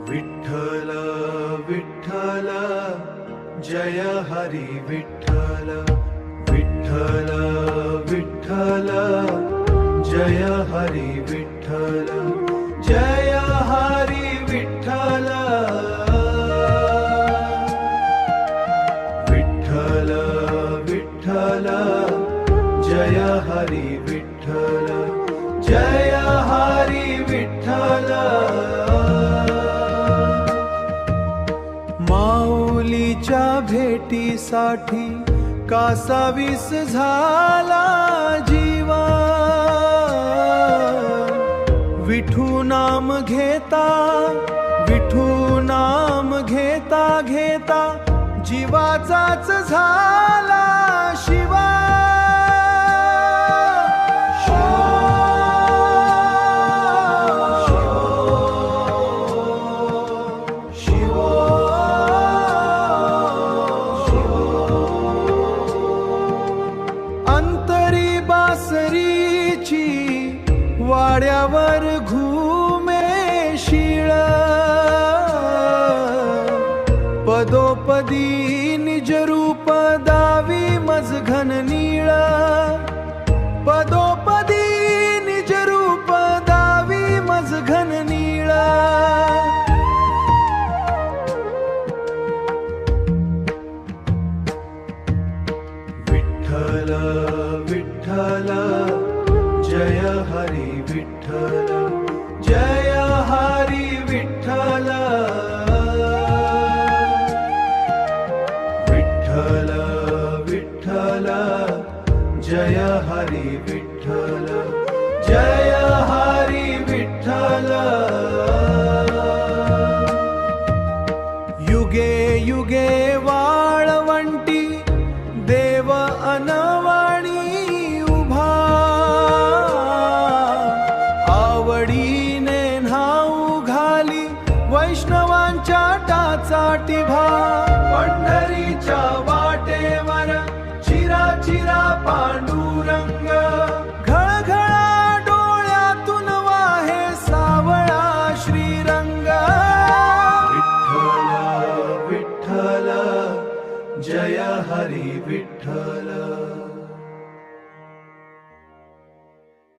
विठ्ठल विठ्ठल जय हरी विठ्ठल विठ्ठल विठ्ठल जय हरी विठ्ठल जय हरी विठ्ठल विठ्ठल विठ्ठल जय हरी विठ्ठल जय हरी विठ्ठल माऊलीच्या भेटीसाठी कासावीस झाला जीवा विठू नाम घेता विठू नाम घेता घेता जीवाचाच झाला शिवा अंतरी बासरीची वाड्यावर घुमे शिळ पदोपदी निज रूप दावी मज घन नीळ पदोपदी निज रूप दावी मज घन नीळ विठ्ठल विठ्ठल जय हरी विठ्ठल जय हरी विठ्ठल विठ्ठल विठ्ठल जय हरी विठ्ठल जय